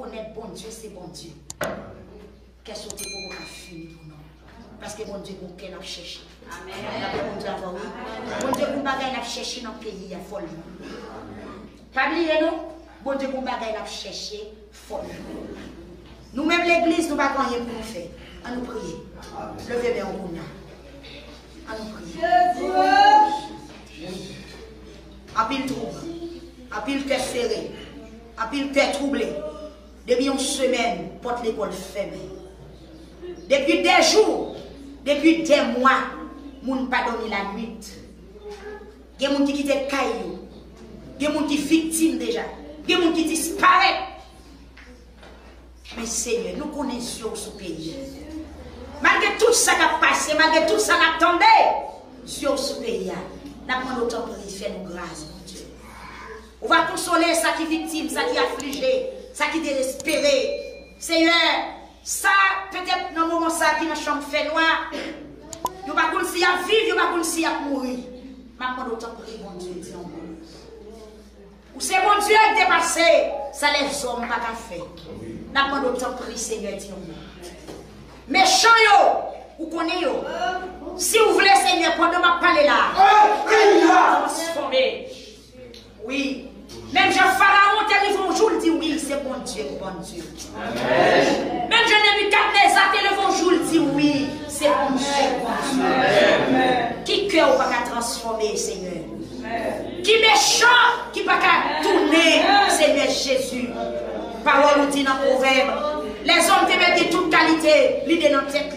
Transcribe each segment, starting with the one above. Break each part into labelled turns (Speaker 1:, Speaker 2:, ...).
Speaker 1: reconnaître bon Dieu, c'est bon Dieu. Qu'est-ce que tu pour qu'on finisse pour nous? Parce que bon Dieu, bon Dieu, n'a cherché. Amen. Bon Dieu, bon Dieu, bon bagay n'a cherché dans le pays, il y a folle. Pas oublier nous, bon Dieu, bon bagay n'a cherché folle. Nous-mêmes, l'église, nous ne pouvons rien pour nous faire. À nous prier. Levez bien au bout. À nous prier. À pile trouble. À pile tête serrée. À pile tête troublée. Depuis une semaine, porte l'école fermée. Depuis des jours, depuis des mois, nous ne pas dormi la nuit. Il y a des gens qui quittent caillou. Il y a des gens qui sont victimes déjà. Il y a des gens qui disparaissent. Mais Seigneur, nous connaissons ce pays. Malgré tout ça qui a passé, malgré tout ça qui attendait sur ce pays, nous avons le temps pour faire nos grâces, mon Dieu. On va consoler ça qui est victime, ça qui est affligé, ça qui est désespéré. Seigneur, ça, peut-être dans le moment ça qui est dans la chambre fait noir, nous ne pouvons pas si à vivre, nous ne pouvons pas si à mourir. Maintenant, le temps pour mon Dieu, disons. Ou c'est mon Dieu qui est dépassé, ça les hommes pas qu'à faire. N'a pas d'autant pris, Seigneur, dis-nous. Méchant yo, ou connaissez yo. Si vous voulez, Seigneur, pendant ma parler là, transformer. Oui. Même Jean-Pharaon, tel un jour, dit oui, c'est bon Dieu, bon Dieu. Amen. Même Jean-Nebuchadnezzar, tel un jour, dit oui, c'est bon Dieu, bon Dieu. Amen. Qui cœur va transformer, Seigneur? Amen. Qui méchant, qui va tourner, Seigneur Jésus? Parole nous dit dans le proverbe, les hommes te mettent de toute qualité, l'idée dans la tête.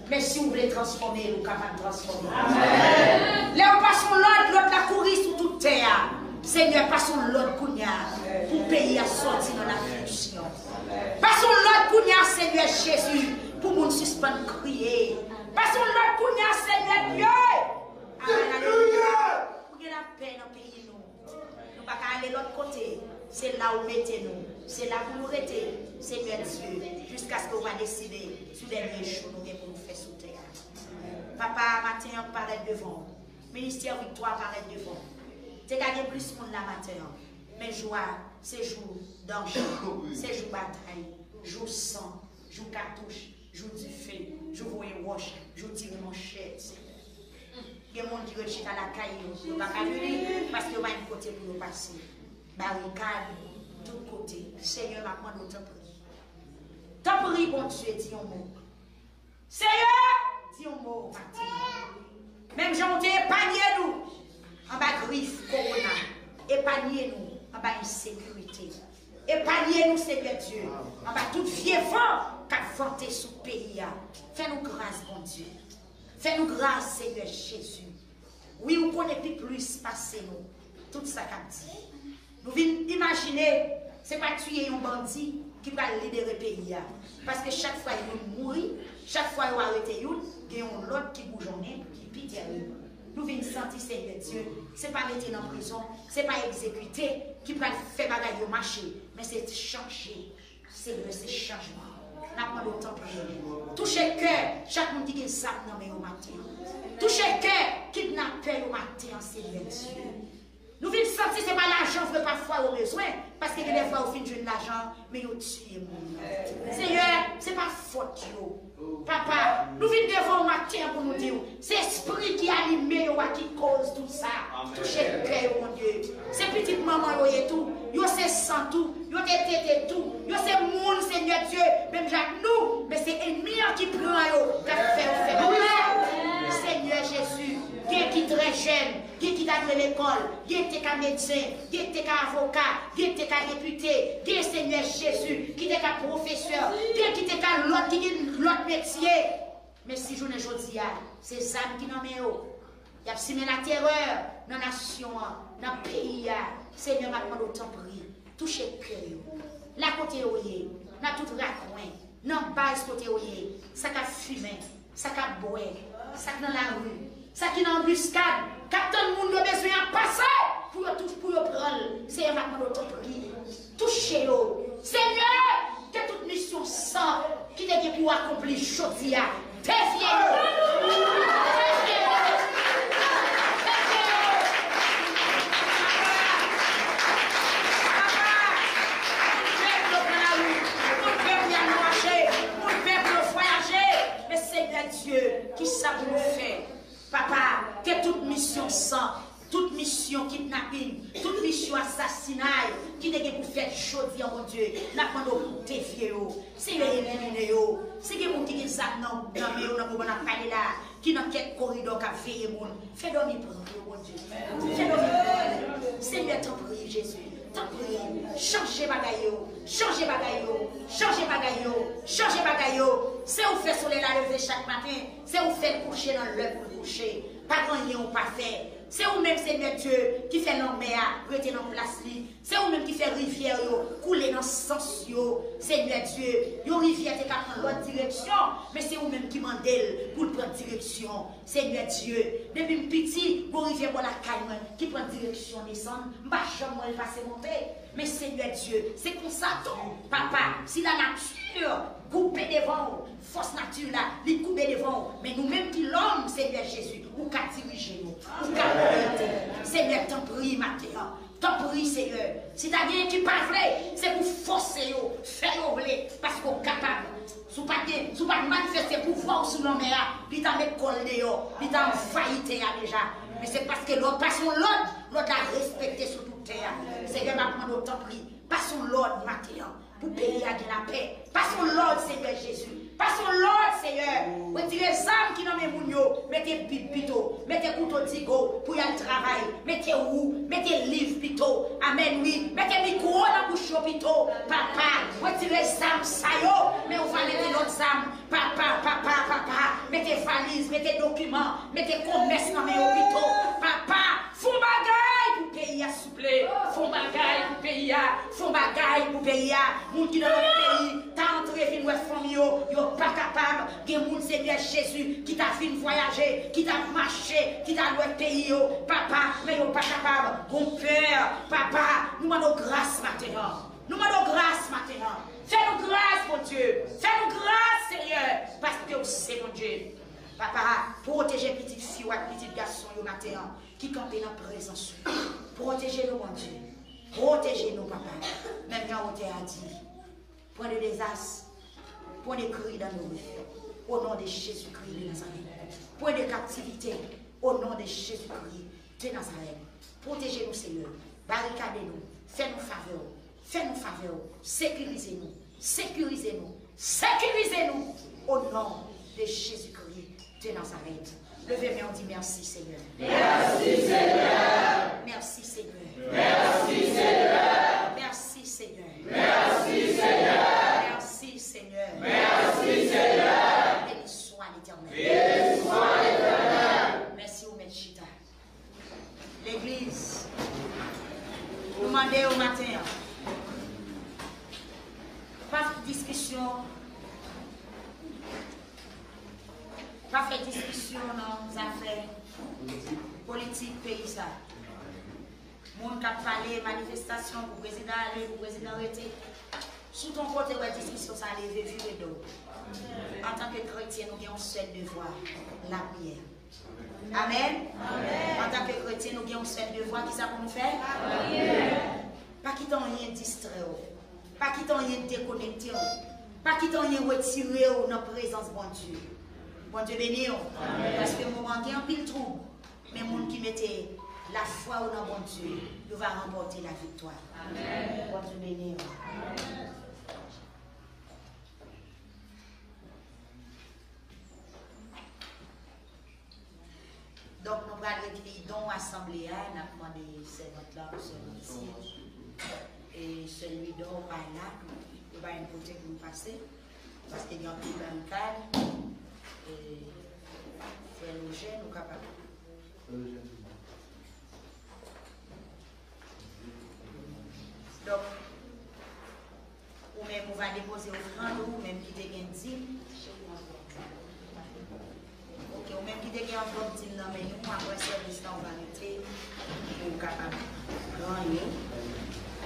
Speaker 1: Mais si vous voulez transformer, vous pouvez transformer. Amen. Là, on passe l'autre la courir sur toute terre. Seigneur, passons l'autre kounia pour payer à sortir dans la fonction. Passons l'autre kounia, Seigneur Jésus, pour nous suspendre crier. Passons l'autre kounia, Seigneur Dieu. Amen. Alléluia. Pour que la paix dans le pays, nous ne pouvons pas aller de l'autre côté. C'est là où mettez-nous. C'est là où nous restez, Seigneur Dieu, jusqu'à ce qu'on va décider sous les derniers jours pour nous faire sous terre. Papa, matin, on paraît devant. Ministère Victoire paraît devant. Tu as gagné plus de monde la matin. Mais joie, c'est jour danger, c'est jour bataille, jour sang, jour cartouche, jour du feu, jour voyer roche, jour tirer mon chèque. Il y a des gens qui rechètent à la caille, ils ne peuvent pas venir parce qu'il y a un côté pour nous passer. Barricade, tout côté. Seigneur, maintenant, nous t'en prie. T'en prie, bon Dieu, dis un mot. Seigneur, dis un mot, matin. Même j'en ai épargné nous. En bas griffe, corona. Épargnez-nous en bas insécurité. Épargnez-nous, Seigneur Dieu. En bas tout vieux vent qui a vanté sous le pays. Fais-nous grâce, bon Dieu. Fais-nous grâce, Seigneur Jésus. Oui, on connaît plus passer nous. Tout ça qu'a dit. Nous venons imaginer, ce n'est pas tuer un bandit qui va libérer le pays. Parce que chaque fois qu'il mourit, chaque fois qu'il arrête, il y a un autre qui bouge en qui est terrible. Nous venons sentir, Seigneur Dieu, ce n'est pas rester en prison, ce n'est pas exécuter, qui va faire bagaille au marché, mais c'est changer. Seigneur, c'est changement. N'a pas le temps pour toucher le cœur, chaque monde qui est zap au matin. Toucher le cœur, kidnapper au matin, Seigneur Dieu. Nous venons sentir que ce n'est pas l'argent que parfois au besoin, parce que des fois, on finit de l'argent, mais on tue le monde. Seigneur, ce n'est pas faute. Papa, nous venons devant au matin pour nous dire, c'est l'esprit qui a animé qui cause tout ça. Touchez le cœur, mon Dieu. Ces petites mamans, et tout, c'est sans tout, c'est tété tout, c'est monde, Seigneur Dieu, même Jacques nous, mais c'est l'ennemi qui prend, qui fait Seigneur Jésus, qui est très jeune, qui est à l'école, qui est médecin, qui est avocat, qui est député, qui est Seigneur Jésus, qui est professeur, qui est l'autre métier. Mais si je ne dis pas, c'est ça qui n'en met haut. Il y a semé la terreur dans la nation, dans le pays. Seigneur, maintenant, autant prie. Touchez le cœur. La côté où il est, dans tout raccoin, dans le bas côté où il est, ça qui a fumé, ça qui a boire, ça qui est dans la rue, ça qui est dans l'embuscade, quand tout le monde a besoin de passer pour prendre. Seigneur, maintenant, autant prie. Touchez-le. Seigneur, que toute mission sans qui est pour accomplir chose. mon Dieu, n'a pas de défier, si vous éliminez, si vous avez des gens non, mais vous n'avez pas parlé là, qui n'a qu'un corridor qui a fait, fais dormir pour vous, mon Dieu. Fais dormir pour vous. Seigneur, t'en prie, Jésus. T'en prie, changez bagayo, changez bagayo, changez bagayo, changez bagayo. C'est où faire soleil la lever chaque matin, c'est où faire coucher dans l'heure pour coucher. Pas rien ou pas fait. C'est vous-même, Seigneur Dieu, qui fait l'homme rester dans place. C'est vous-même qui fait rivière couler dans le sens. Seigneur Dieu, une rivière qui prend l'autre direction, mais c'est vous-même qui mandez pour prendre direction. Seigneur Dieu, depuis petit, vous rivière pour la caille qui prend direction descendre, ma chambre elle va se monter. Mais Seigneur Dieu, c'est pour ça, papa, si la nature coupe devant, force nature là, il coupe devant, mais nous-mêmes qui l'homme, Seigneur Jésus, ou qu'à diriger nous, ou qu'à Seigneur, t'en prie, matin, t'en prie, Seigneur. Si t'as bien qui pas vrai, c'est pour forcer, faire ouvrir, parce qu'on est capable. Si vous pas manifester pouvoir sous l'homme, puis t'as mis colle dehors, puis t'as faillité déjà. Mais c'est parce que l'autre, passons l'autre a respecté sur toute terre. Seigneur, m'a demandé autant pris. Passons l'autre matin pour payer à la paix. Passons l'autre, Seigneur Jésus. Passons l'autre, Seigneur. Retirez les âmes qui n'ont pas mounio. Mettez pipito, mettez couteau tigo pour y aller travail. Mettez roue, mettez livre pito. Amen, oui. Mettez micro dans la bouche pito. Papa, retirez les âmes, ça y est. Mais on va mettre l'autre âme. Papa. Mettez valise, mettez documents, mettez commerce dans mes hôpitaux. Papa, font bagaille pour payer à souple. Font bagaille pour payer. Font bagaille pour payer. Moun qui dans notre pays, t'as entré vin ouest famille yo pas capable. Gen moun Seigneur Jésus qui t'a fait voyager, qui t'a marché, qui t'a loué pays yo. Papa, mais yo pas capable. Bon père, papa, nous demandons grâce maintenant. Nous demandons grâce maintenant. Fais-nous grâce, mon Dieu. Fais-nous grâce, Seigneur, parce que c'est mon Dieu. Papa, protégez petite fille ou petit garçon au matin qui campent dans la présence. Protégez-nous, mon Dieu. Protégez-nous, papa. Même quand on t'a dit, prenez des as, prenez des cris dans nos vies. Au nom de Jésus-Christ de Nazareth. Prenez des captivités. Au nom de Jésus-Christ de Nazareth. Protégez-nous, Seigneur. Barricadez-nous. Faites-nous faveur. Faites-nous faveur. Sécurisez-nous. Sécurisez-nous. Sécurisez-nous. Au nom de Jésus-Christ de Nazareth. Levez-moi, on dit merci, Seigneur.
Speaker 2: Merci, Seigneur.
Speaker 1: Merci, Seigneur.
Speaker 2: Merci, Seigneur.
Speaker 1: Merci, Seigneur.
Speaker 2: Merci, Seigneur.
Speaker 1: Merci, Seigneur.
Speaker 2: Merci, Seigneur.
Speaker 1: Béni soit l'Éternel.
Speaker 2: Béni soit l'Éternel.
Speaker 1: Merci au Chita. L'Église, nous demandons au matin, pas de discussion, pas de discussion dans les affaires politiques pays ça. Moun qui a parlé manifestation pour le président aller, pour le président arrêter. Sous ton côté, la discussion, ça allait vivre d'eau. En tant que chrétien, nous avons un seul devoir, la prière. Amen. En tant que chrétien, nous avons un seul devoir, qui ça pour nous faire? Pas qu'il t'en rien distrait, pas qu'il t'en rien déconnecté, pas qu'il t'en rien retiré dans la présence de bon Dieu. Bon Dieu béni, parce que nous avons un pile trouble, mais les gens qui mettaient la foi dans bon Dieu, nous va remporter la victoire. Amen. Bon Dieu béni. Donc, nous allons écrire dans l'assemblée, nous avons demandé là, ici, et celui d'en par là, nous allons une côté pour nous passer, parce qu'il y a un peu de barricade, et faire le jet, nous sommes capables. Donc, ou même on va déposer offrande, ou même qui te gagne 10. Ok, ou même qui te gagne enveloppe 10 dans mais nous, après service, on va arrêter pour capable gagner.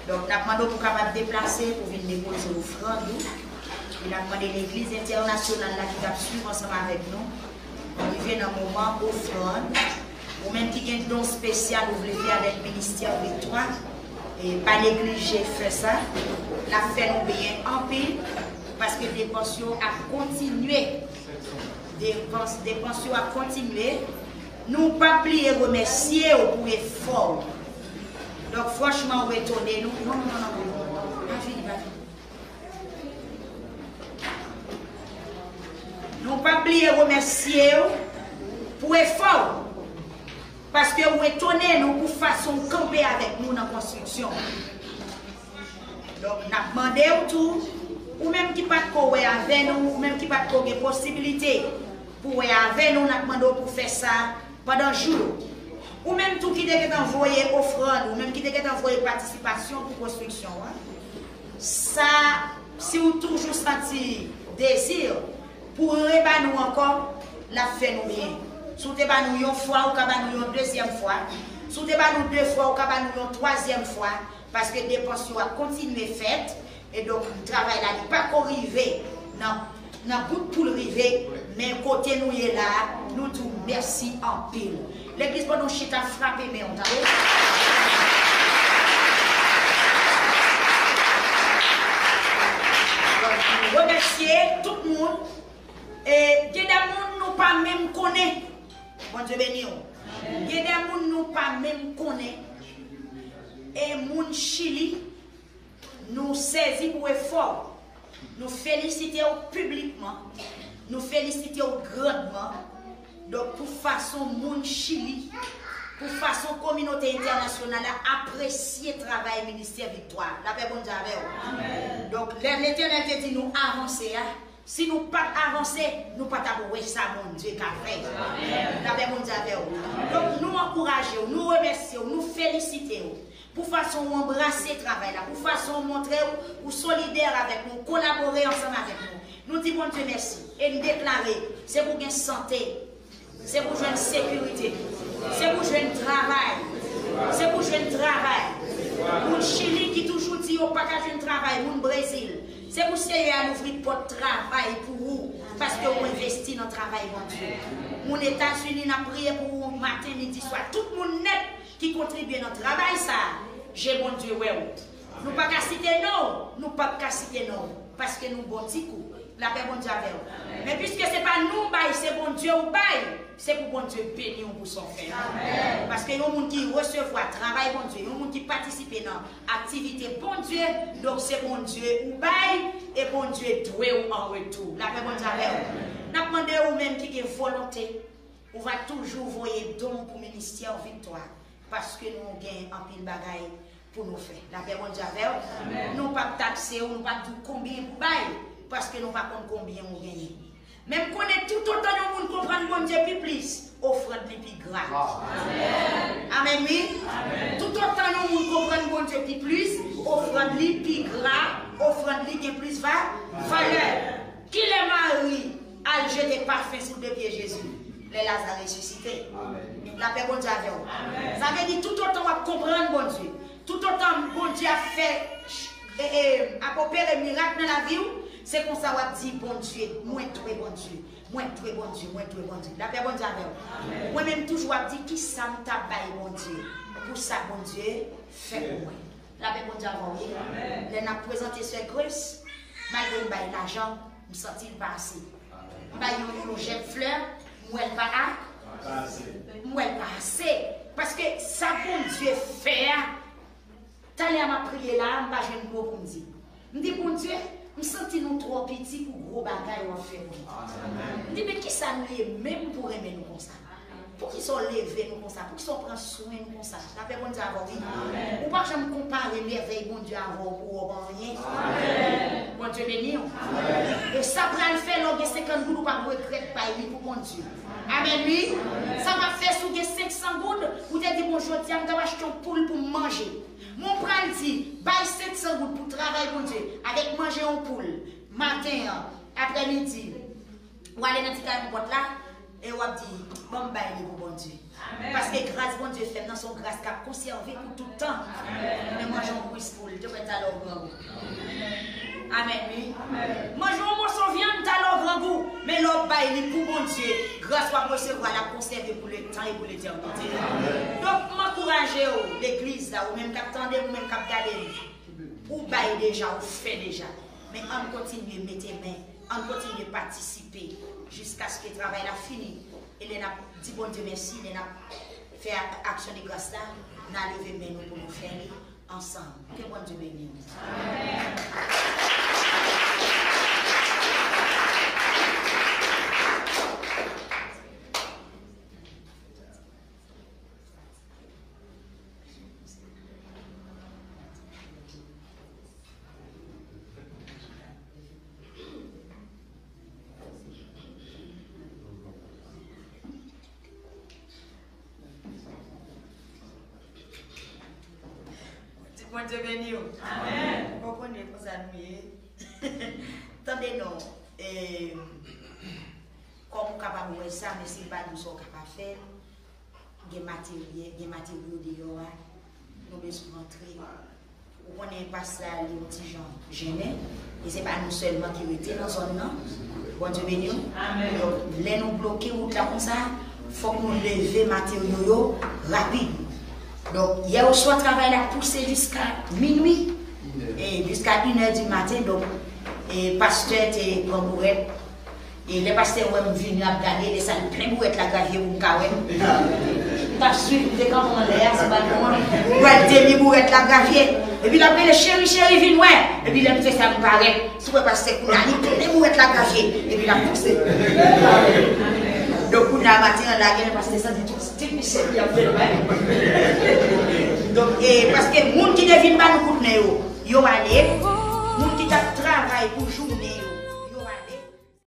Speaker 1: Donc, nous avons demandé pour capable déplacer, pour venir déposer offrande. Il a demandé l'église internationale là, qui va suivre ensemble avec nous. On vient dans un moment offrande. Ou même qui gagne un don spécial, vous voulez faire avec le ministère Victoire. Et pas négliger faire ça, la faire nous bien en pile, parce que des pensions à continuer. Des pensions à continuer. Nous pas plier remercier pour l'effort. Donc franchement, retourner nous. Non. oublié remercier pour effort. Parce que vous étonnez nous pour façon camper avec nous dans la construction. Donc, nous avons demandé tout, ou même qui pas de avec nous, ou même qui pas de possibilité pour avec nous, nous avons demandé pour faire ça pendant un jour. Ou même tout qui devait envoyer offrande, ou même qui devait envoyer participation pour construction. Hein? Ça, si vous toujours senti désir pour nous encore, la fait nous bien. Si vous avez une fois, ou avez une deuxième fois. Si vous avez deux fois, ou avez une troisième fois. Parce que les dépenses ont continué faites. Et donc, le travail là n'est pas arrivé dans le bout pour le river. Mais côté nous est là, nous disons merci en pile. L'église pour nous chita frappé, mais on t'a remercier tout le monde. Et il y a des gens qui nous pas même connaissent. Bon Dieu béni. Il y a des gens qui nous pas même connaissent. Et moun Chili nous saisit pour effort. Nous félicitons publiquement. Nous félicitons grandement. Donc pour façon moun Chili, pour façon communauté internationale apprécier le travail ministère Victoire. La paix bon Dieu avec. Donc l'Éternel te dit nous avancer. Si nous pas avancer, nous pas t'abouer ça mon Dieu qu'a fait. La paix bon Dieu avec. Donc nous encourageons, nous remercions, nous félicitons. Pour façon embrasser le travail là, pour façon montrer ou solidaire avec nous, collaborer ensemble avec nous. Nous disons bon Dieu merci et nous déclarer, c'est pour gagner santé, c'est pour jouer une sécurité, c'est pour jouer un travail, c'est pour jouer un travail. Pour Chili qui toujours dit au pas qu'à un travail, pour le Brésil, c'est pour essayer à ouvrir porte travail pour vous, parce que vous investissez dans le travail mon Dieu. Mon États-Unis n'a prié pour vous matin, midi, soir, tout le monde net qui contribue dans le travail ça. J'ai bon Dieu, ouais. Nous pas qu'à citer non, nous pas qu'à citer non, parce que nous bon petit coup, la paix bon Dieu avec. Mais puisque c'est pas nous bail, c'est bon Dieu ou bail, c'est pour bon Dieu bénir pour son fait. Parce que y a des gens qui recevoir travail bon Dieu, y a des gens qui participent dans activité bon Dieu, donc c'est bon Dieu ou bail et bon Dieu doué en retour. La paix bon Dieu avec. N'a demandé ou même qui a volonté, on va toujours voyer don pour ministère Victoire. Parce que nous gagnons un pile bagaille pour nous faire. La paix bon Dieu avec. Nous pas taxer, nous pas dire combien pour bail, parce que nous pas compte combien nous gagnons. Même qu'on est tout autant de monde comprendre bon Dieu plus, offrande plus grave. Amen. Amen. Tout autant de monde comprendre bon Dieu plus, offrande plus grave, offrande plus valeur. Qui les marie a jeté parfum sur les pieds Jésus. Les Lazare ressuscités. La paix bon Dieu avec vous. Ça veut dire tout autant on va comprendre bon Dieu. Tout autant bon Dieu a fait a opéré miracle dans la vie. C'est comme ça on dit bon Dieu, moi très bon Dieu, moi très bon Dieu, moi très bon Dieu. La paix bon Dieu avec vous. Moi même toujours dit qui ça me tabaye bon Dieu. Pour ça bon Dieu fait pour moi. La paix bon Dieu avec vous. Les n'a présenté ce Grace, malgré me l'argent, me sentir pas assez. Me une jette fleur. Moi, elle pas assez. Parce que ça, bon Dieu, fait. T'as l'air à prier là, je ne peux pas pour me dire. Je dis, bon Dieu, je me sens nous trop petits pour gros bagages à faire. Je dis, mais qui ça nous est même pour aimer nous comme ça? Pour qu'ils soient levés nous comme ça, pour qu'ils soient prendre soin nous comme ça. La paix, bon Dieu, avant oui. Ou pas que je me compare merveille, bon Dieu, avant pour rien. Bon Dieu béni. Et ça prend le faire, l'on a 50 gouttes, ou pas regret pas pour bon Dieu. Amen, oui. Ça m'a fait sous 500 gouttes, vous avez dit, bonjour, tiens, je vais acheter une poule pour manger. Mon pral dit, baille 700 gouttes pour travailler, bon Dieu, avec manger une poule, matin, après-midi. Ou aller dans le petit carré là, et on dit, bon, baille pour bon Dieu. Parce que grâce, bon Dieu fait dans son grâce, qui a conservé pour tout le temps. Mais mangeons une poule, je vais t'aller au grand goût. Amen, oui. Mangeons un morceau de viande, t'as le grand goût. Mais l'autre baille pour bon Dieu, grâce à recevoir la conserver pour le temps et pour l'éternité. Donc, m'encouragez l'église là, ou même qui attendez, ou même qui regardez, ou baille déjà, ou fait déjà. Mais on continue à mettre main, on continue à participer jusqu'à ce que le travail a fini. Et les a dit bon Dieu merci, les a fait action de grâce là, on a levé main pour nous faire ensemble. Que bon Dieu bénisse. Amen. Bon Dieu béni. Amen. Vous comprenez pour ça, nous. Attendez, non. Comme on est capable de faire ça, mais c'est pas nous sommes capables de faire. Des matériaux dehors. Nous devons rentrer. On n'est pas ça, les petits gens gênés. Et ce n'est pas nous seulement qui étaient dans la zone. Bon Dieu béni. Amen. Donc, les nous bloquer ou comme ça, il faut que nous levions les matériaux rapide. Donc, hier au soir, le travail a poussé jusqu'à minuit et jusqu'à 1h du matin. Donc, le pasteur était en bourrette. Et les pasteurs ont venu à regarder les salles plein bourrette la gravier ou une pas suivre des camps en l'air, c'est pas comment. Vous allez bourrette la gravier. Et puis, après, le chéri, vient, ouais. Et puis, il a fait ça, me paraît. Si vous passez, vous allez plein bourrette la gravier. Et puis, il a poussé. Donc, on a matin à la guerre parce que ça dit tout, c'est Michel qui a fait le bail. Donc, parce que les gens qui ne viennent pas nous couper, ils vont aller. Les gens qui travaillent pour journée,